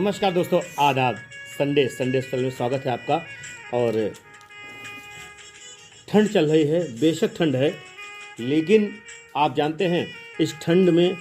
नमस्कार दोस्तों, आदाब। संडे स्पेशल में स्वागत है आपका। और ठंड चल रही है, बेशक ठंड है, लेकिन आप जानते हैं इस ठंड में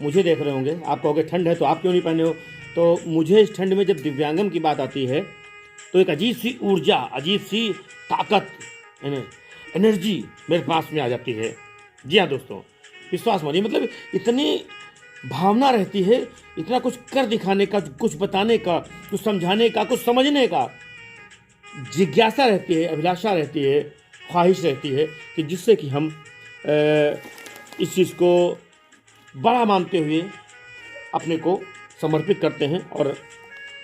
मुझे देख रहे होंगे, आप कहोगे ठंड है तो आप क्यों नहीं पहने हो। तो मुझे इस ठंड में जब दिव्यांगम की बात आती है तो एक अजीब सी ऊर्जा, अजीब सी ताकत, एनर्जी मेरे पास में आ जाती है। जी हाँ दोस्तों, विश्वास मानिए, मतलब इतनी भावना रहती है, इतना कुछ कर दिखाने का, कुछ बताने का, कुछ समझाने का, कुछ समझने का जिज्ञासा रहती है, अभिलाषा रहती है, ख्वाहिश रहती है कि जिससे कि हम इस चीज़ को बड़ा मानते हुए अपने को समर्पित करते हैं। और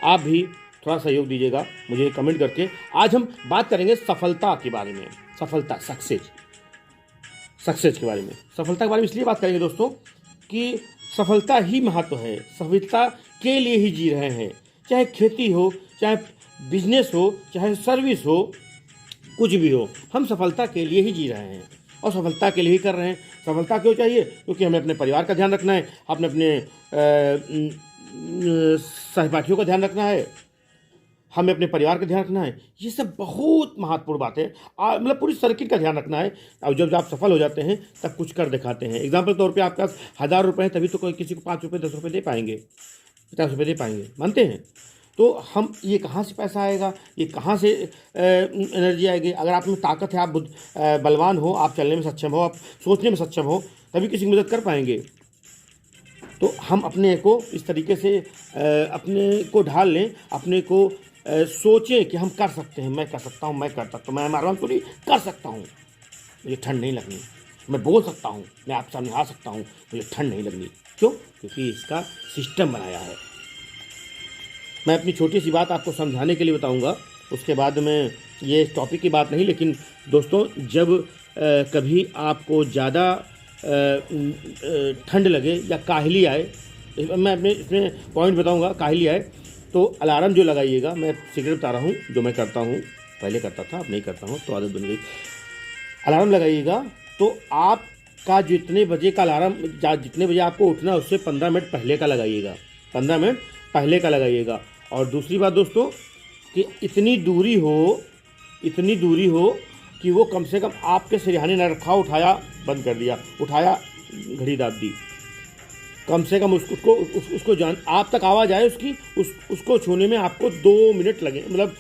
आप भी थोड़ा सहयोग दीजिएगा मुझे कमेंट करके। आज हम बात करेंगे सफलता के बारे में, सफलता, सक्सेस के बारे में। सफलता के बारे में इसलिए बात करेंगे दोस्तों कि सफलता ही महत्व है। सफलता के लिए ही जी रहे हैं, चाहे खेती हो, चाहे बिजनेस हो, चाहे सर्विस हो, कुछ भी हो, हम सफलता के लिए ही जी रहे हैं और सफलता के लिए ही कर रहे हैं। सफलता क्यों चाहिए? क्योंकि हमें अपने परिवार का ध्यान रखना है, अपने सहपाठियों का ध्यान रखना है, हमें अपने परिवार का ध्यान रखना है। ये सब बहुत महत्वपूर्ण बात है। मतलब पूरी सर्किट का ध्यान रखना है। अब जब आप सफल हो जाते हैं तब कुछ कर दिखाते हैं। एग्जाम्पल तौर पे आपके पास 1000 रुपये है, तभी तो कोई किसी को 5 रुपये 10 रुपये दे पाएंगे, 50 रुपये दे पाएंगे, मानते हैं? तो हम ये कहाँ से पैसा आएगा, ये कहाँ से एनर्जी आएगी? अगर आप में ताकत है, आप बलवान हो, आप चलने में सक्षम हो, आप सोचने में सक्षम हो, तभी किसी की मदद कर पाएंगे। तो हम अपने को इस तरीके से अपने को ढाल लें, अपने को सोचें कि हम कर सकते हैं, मैं कर सकता हूँ, मैं कर सकता हूँ, मैं मारवान पूरी कर सकता हूँ, मुझे ठंड नहीं लगनी, मैं बोल सकता हूँ, मैं आपके सामने आ सकता हूँ, मुझे ठंड नहीं लगनी। क्यों? क्योंकि इसका सिस्टम बनाया है। मैं अपनी छोटी सी बात आपको समझाने के लिए बताऊँगा, उसके बाद में ये टॉपिक की बात नहीं। लेकिन दोस्तों, जब कभी आपको ज़्यादा ठंड लगे या काहली आए, मैं अपने इसमें पॉइंट बताऊँगा। काहली आए तो अलार्म जो लगाइएगा, मैं सीक्रेट बता रहा हूँ, जो मैं करता हूँ, पहले करता था, अब नहीं करता हूँ, तो आदत बन गई। अलार्म लगाइएगा तो आपका जितने बजे का अलार्म, जितने बजे आपको उठना है उससे 15 मिनट पहले का लगाइएगा, 15 मिनट पहले का लगाइएगा। और दूसरी बात दोस्तों कि इतनी दूरी हो कि वो कम से कम आपके सिरहाने न रखा, उठाया बंद कर दिया, उठाया घड़ी दाब दी, कम से कम उसको जान आप तक आवाज़ आए उसकी, उसको छूने में आपको 2 मिनट लगे, मतलब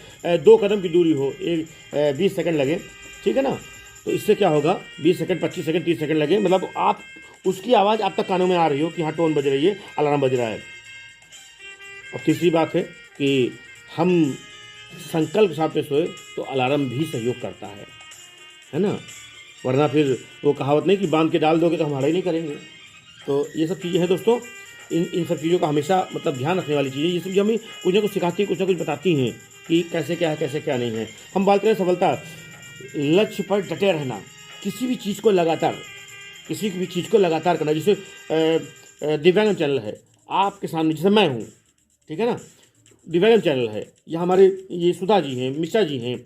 2 कदम की दूरी हो, 20 सेकंड लगे, ठीक है ना? तो इससे क्या होगा, 20 सेकंड, 25 सेकंड, 30 सेकंड लगे, मतलब आप उसकी आवाज़ आप तक कानों में आ रही हो कि हाँ टोन बज रही है, अलार्म बज रहा है। और तीसरी बात है कि हम संकल्प साथ में सोए तो अलार्म भी सहयोग करता है ना? वरना फिर वो कहावत नहीं कि बांध के डाल दोगे तो हम हड़ाई नहीं करेंगे। तो ये सब चीज़ें हैं दोस्तों, इन सब चीज़ों का हमेशा मतलब ध्यान रखने वाली चीज़ें। ये सब जो हमें कुछ ना कुछ सिखाती है, कुछ ना कुछ बताती हैं कि कैसे क्या है, कैसे क्या नहीं है। हम बात करें सफलता, लक्ष्य पर डटे रहना, किसी भी चीज़ को लगातार करना। जैसे दिव्यांगम चैनल है आपके सामने, जैसे मैं हूँ, ठीक है ना? दिव्यांगम चैनल है, या हमारे ये सुधा जी हैं, मिश्रा जी हैं,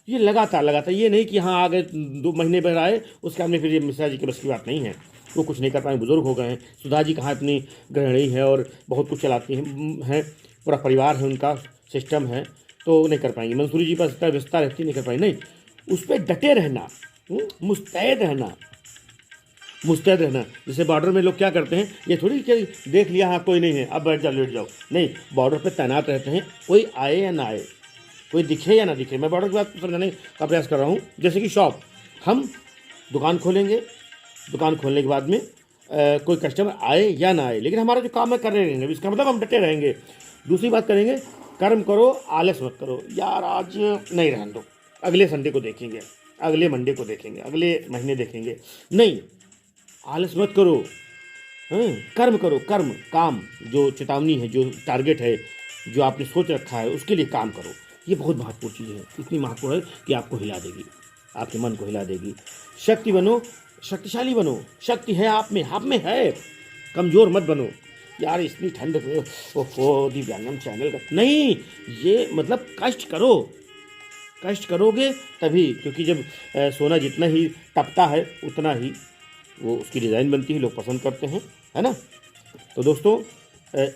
ये लगातार, ये नहीं कि हाँ आगे 2 महीने बाद आए उसके बाद में फिर ये मिश्रा जी के बस की बात नहीं है, वो कुछ नहीं कर पाए, बुजुर्ग हो गए हैं। सुधा जी कहाँ इतनी गृहिणी है और बहुत कुछ चलाती हैं, पूरा परिवार है, उनका सिस्टम है, तो नहीं कर पाएंगी। मंसूरी जी पास इतना व्यस्तता रहती, नहीं कर पाएंगी। नहीं, उस पर डटे रहना, मुस्तैद रहना। जैसे बॉर्डर में लोग क्या करते हैं, ये थोड़ी कि देख लिया हाँ कोई नहीं है अब बैठ जाओ, लेट जाओ, नहीं, बॉर्डर पर तैनात रहते हैं, कोई आए या ना आए, कोई दिखे या ना दिखे। मैं बॉर्डर की बात समझाने का प्रयास कर रहा हूँ। जैसे कि शॉप, हम दुकान खोलेंगे, दुकान खोलने के बाद में कोई कस्टमर आए या ना आए, लेकिन हमारा जो काम है कर रहे रहेंगे, इसका मतलब हम डटे रहेंगे। दूसरी बात करेंगे, कर्म करो, आलस मत करो। यार आज नहीं, रहने दो, अगले संडे को देखेंगे, अगले मंडे को देखेंगे, अगले महीने देखेंगे, नहीं, आलस मत करो। कर्म करो, काम, जो चेतावनी है, जो टारगेट है, जो आपने सोच रखा है, उसके लिए काम करो। ये बहुत महत्वपूर्ण चीज़ है, इतनी महत्वपूर्ण है कि आपको हिला देगी, आपके मन को हिला देगी। शक्ति बनो, शक्तिशाली बनो, शक्ति है आप में है, कमज़ोर मत बनो। यार इतनी ठंड में ओहो दिव्यांगम चैनल का नहीं, ये मतलब कष्ट करोगे तभी, क्योंकि जब सोना जितना ही तपता है उतना ही वो उसकी डिज़ाइन बनती है, लोग पसंद करते हैं, है ना? तो दोस्तों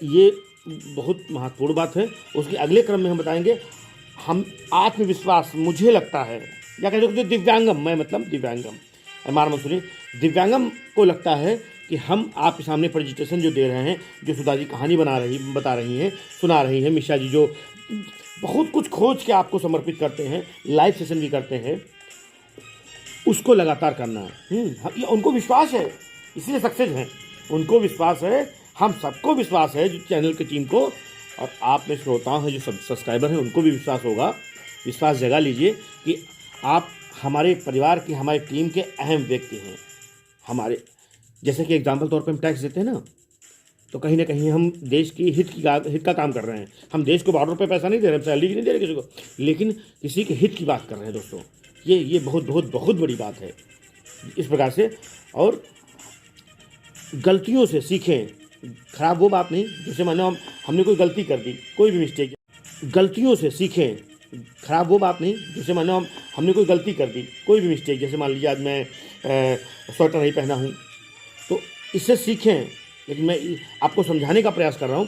ये बहुत महत्वपूर्ण बात है। उसके अगले क्रम में हम बताएंगे हम आत्मविश्वास, मुझे लगता है, या कह सकते दिव्यांगम, मैं मतलब दिव्यांगम, मार मत सुनिए, दिव्यांगम को लगता है कि हम आपके सामने प्रेजेंटेशन जो दे रहे हैं, जो सुधा जी कहानी बता रही हैं, सुना रही हैं, मिश्रा जी जो बहुत कुछ खोज के आपको समर्पित करते हैं, लाइव सेशन भी करते हैं, उसको लगातार करना है। उनको विश्वास है, इसलिए सक्सेस हैं, उनको विश्वास है, हम सबको विश्वास है, जो चैनल की टीम को, और आप में श्रोताओं हैं, जो सब्सक्राइबर हैं, उनको भी विश्वास होगा। विश्वास जगा लीजिए कि आप हमारे परिवार की, हमारी टीम के अहम व्यक्ति हैं। हमारे जैसे कि एग्जाम्पल तौर पे हम टैक्स देते हैं ना, तो कहीं ना कहीं हम देश की हित का काम कर रहे हैं। हम देश को 12 रुपये पैसा नहीं दे रहे, हम सैलरी नहीं दे रहे किसी को, लेकिन किसी के हित की बात कर रहे हैं दोस्तों। ये बहुत बहुत बहुत बड़ी बात है। इस प्रकार से, और गलतियों से सीखें। खराब वो बात नहीं, जैसे मानो हमने कोई गलती कर दी, कोई भी मिस्टेक, गलतियों से सीखें। खराब वो बात नहीं, जैसे मानो हमने कोई गलती कर दी, कोई भी मिस्टेक, जैसे मान लीजिए आज मैं स्वेटर नहीं पहना हूँ, तो इससे सीखें। लेकिन मैं आपको समझाने का प्रयास कर रहा हूँ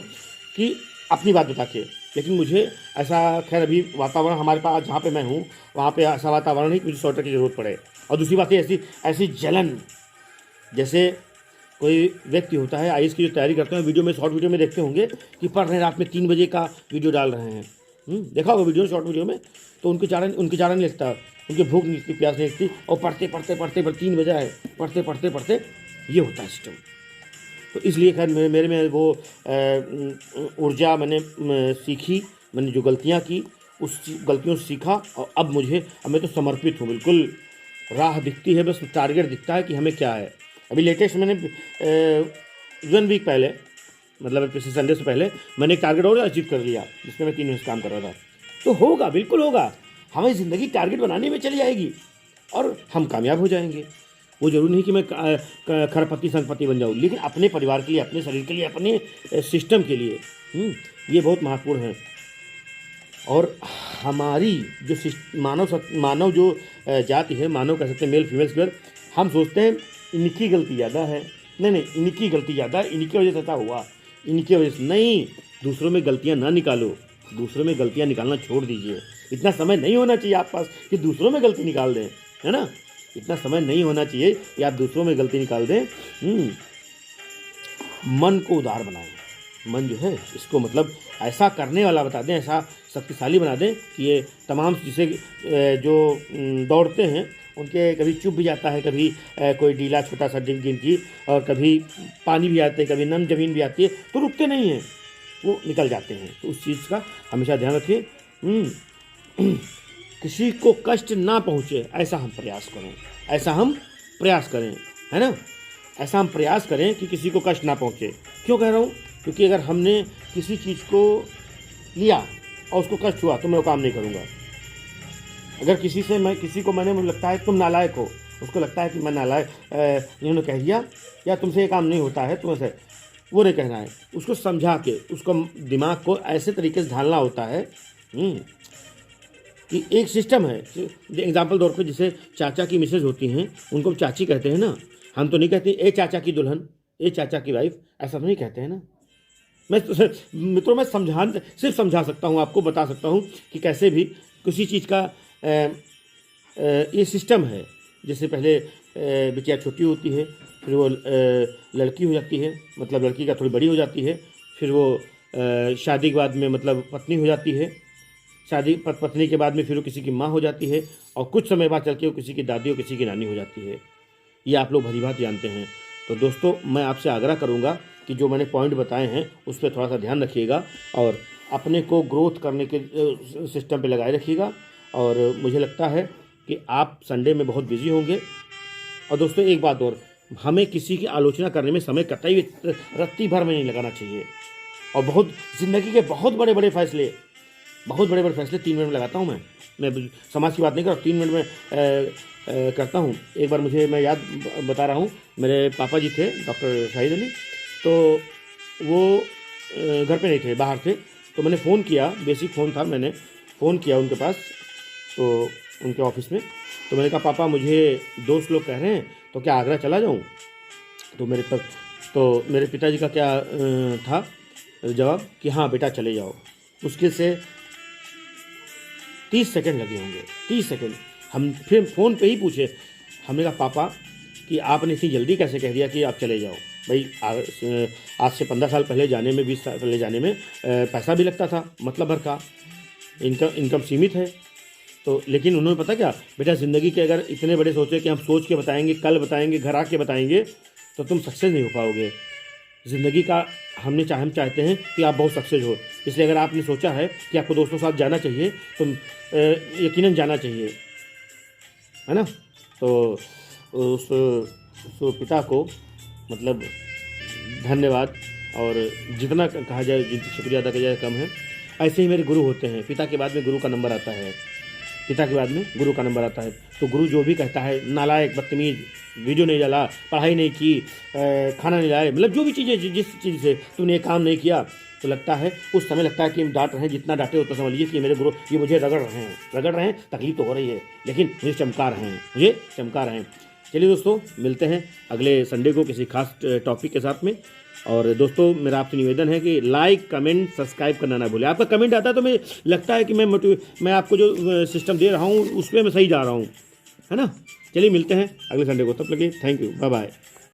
कि अपनी बात बता के, लेकिन मुझे ऐसा, खैर अभी वातावरण हमारे पास जहाँ पे मैं हूँ वहाँ पे ऐसा वातावरण नहीं कि मुझे स्वेटर की ज़रूरत पड़े। और दूसरी बात है ऐसी जलन, जैसे कोई व्यक्ति होता है आईएएस की जो तैयारी करते हैं, वीडियो में, शॉर्ट वीडियो में देखते होंगे कि पढ़ रहे हैं, रात में 3 बजे का वीडियो डाल रहे हैं, देखा होगा वीडियो, शॉर्ट वीडियो में, तो उनके चारण नहीं लगता, उनकी भूख नहीं लगती, प्यास नहीं लगती, और पढ़ते 3 बजे है, पढ़ते ये होता है सिस्टम। तो इसलिए खैर मेरे में वो ऊर्जा मैंने सीखी, मैंने जो गलतियाँ की उस गलतियों से सीखा, और अब मैं तो समर्पित हूँ बिल्कुल। राह दिखती है, बस टारगेट दिखता है कि हमें क्या है। अभी लेटेस्ट मैंने 1 वीक पहले, मतलब पिछले संडे से पहले, मैंने एक टारगेट और अचीव कर लिया, जिसमें मैं 3 महीने काम कर रहा था। तो होगा, बिल्कुल होगा, हमें ज़िंदगी टारगेट बनाने में चली जाएगी और हम कामयाब हो जाएंगे। वो जरूरी नहीं कि मैं खरपति संपत्ति बन जाऊँ, लेकिन अपने परिवार के लिए, अपने शरीर के लिए, अपने सिस्टम के लिए ये बहुत महत्वपूर्ण है। और हमारी जो मानव जो जाति है, मानव कह सकते हैं, मेल फीमेल स्क्वायर, हम सोचते हैं इनकी गलती ज़्यादा है, नहीं, इनकी गलती ज़्यादा है, इनकी वजह से ऐसा हुआ, इनकी वजह से नहीं। दूसरों में गलतियाँ ना निकालो, दूसरों में गलतियाँ निकालना छोड़ दीजिए। इतना समय नहीं होना चाहिए आप पास कि दूसरों में गलती निकाल दें, है ना। इतना समय नहीं होना चाहिए कि आप दूसरों में गलती निकाल दें। मन को उदार बनाएं, मन जो है इसको मतलब ऐसा करने वाला बता दें, ऐसा शक्तिशाली बना दें कि ये तमाम जिसे जो दौड़ते हैं उनके कभी चुप भी जाता है, कभी कोई डीला छोटा सा गिनती, और कभी पानी भी आते हैं, कभी नम जमीन भी आती है, तो रुकते नहीं हैं, वो निकल जाते हैं। तो उस चीज़ का हमेशा ध्यान रखिए। किसी को कष्ट ना पहुँचे, ऐसा हम प्रयास करें, है ना। ऐसा हम प्रयास करें कि किसी को कष्ट ना पहुँचे। क्यों कह रहा हूँ? क्योंकि अगर हमने किसी चीज़ को लिया और उसको कष्ट हुआ तो मैं वो काम नहीं करूँगा। अगर किसी को मैंने, मुझे लगता है तुम नालायक हो, उसको लगता है कि मैं नालायक, इन्होंने कह दिया या तुमसे ये काम नहीं होता है, तुम ऐसे, वो नहीं कहना है। उसको समझा के, उसको दिमाग को ऐसे तरीके से ढालना होता है कि एक सिस्टम है। एग्जाम्पल तौर पे जैसे चाचा की मिसेज होती हैं, उनको चाची कहते हैं ना, हम तो नहीं कहते ए चाचा की दुल्हन, ए चाचा की वाइफ, ऐसा तो नहीं कहते हैं ना। मित्रों मैं सिर्फ समझा सकता हूँ, आपको बता सकता हूँ कि कैसे भी किसी चीज़ का ये सिस्टम है। जैसे पहले बिटिया छोटी होती है, फिर वो लड़की हो जाती है, मतलब लड़की का थोड़ी बड़ी हो जाती है, फिर वो शादी के बाद में मतलब पत्नी हो जाती है, पत्नी के बाद में फिर वो किसी की माँ हो जाती है, और कुछ समय बाद चल के वो किसी की दादी और किसी की नानी हो जाती है। ये आप लोग भली बात जानते हैं। तो दोस्तों मैं आपसे आग्रह करूंगा कि जो मैंने पॉइंट बताए हैं उस पर थोड़ा सा ध्यान रखिएगा और अपने को ग्रोथ करने के सिस्टम पे लगाए रखिएगा। और मुझे लगता है कि आप संडे में बहुत बिजी होंगे। और दोस्तों एक बात और, हमें किसी की आलोचना करने में समय कतई रत्ती भर में नहीं लगाना चाहिए। और बहुत ज़िंदगी के बहुत बड़े बड़े फैसले 3 मिनट में लगाता हूँ। मैं समाज की बात नहीं कर रहा, 3 मिनट में करता हूँ। एक बार मैं याद बता रहा हूँ, मेरे पापा जी थे डॉक्टर शाहिद अली, तो वो घर पे नहीं थे, बाहर थे। तो मैंने फ़ोन किया, बेसिक फ़ोन था, मैंने फ़ोन किया उनके पास, तो उनके ऑफिस में। तो मैंने कहा पापा मुझे दोस्त लोग कह रहे हैं तो क्या आगरा चला जाऊँ। तो मेरे पिताजी का क्या था जवाब कि हाँ बेटा चले जाओ। मुश्किल से 30 सेकंड लगे होंगे, 30 सेकंड। हम फिर फ़ोन पे ही पूछे, हमने कहा पापा कि आपने इतनी जल्दी कैसे कह दिया कि आप चले जाओ। भाई आज से 15 साल पहले जाने में, 20 साल पहले जाने में पैसा भी लगता था, मतलब भर का इनकम सीमित है। तो लेकिन उन्होंने पता क्या, बेटा ज़िंदगी के अगर इतने बड़े सोचे कि हम सोच के बताएंगे, कल बताएंगे, घर आके बताएंगे, तो तुम सक्सेस नहीं हो पाओगे। ज़िंदगी का हम चाहते हैं कि आप बहुत सक्सेस हो। इसलिए अगर आपने सोचा है कि आपको दोस्तों के साथ जाना चाहिए तो यकीनन जाना चाहिए, है ना। तो उस पिता को मतलब धन्यवाद, और जितना कहा जाए, जितना शुक्रिया अदा किया जाए कम है। ऐसे ही मेरे गुरु होते हैं, पिता के बाद में गुरु का नंबर आता है, पिता के बाद में गुरु का नंबर आता है। तो गुरु जो भी कहता है, नालायक, बदतमीज, वीडियो नहीं डाला, पढ़ाई नहीं की, खाना नहीं लाए, मतलब जो भी चीज़ें, जिस चीज़ से तुमने ये काम नहीं किया, तो लगता है उस समय लगता है कि डांट रहे हैं, जितना डांटे उतना समझ लीजिए कि मेरे गुरु ये मुझे रगड़ रहे हैं, तकलीफ तो हो रही है, लेकिन मुझे चमका रहे हैं। चलिए दोस्तों, मिलते हैं अगले संडे को किसी खास टॉपिक के साथ में। और दोस्तों, मेरा आपसे निवेदन है कि लाइक, कमेंट, सब्सक्राइब करना ना भूलें। आपका कमेंट आता है तो मुझे लगता है कि मैं आपको जो सिस्टम दे रहा हूँ उस पर मैं सही जा रहा हूँ, है ना। चलिए मिलते हैं अगले संडे को, तब तक के लिए थैंक यू, बाय बाय।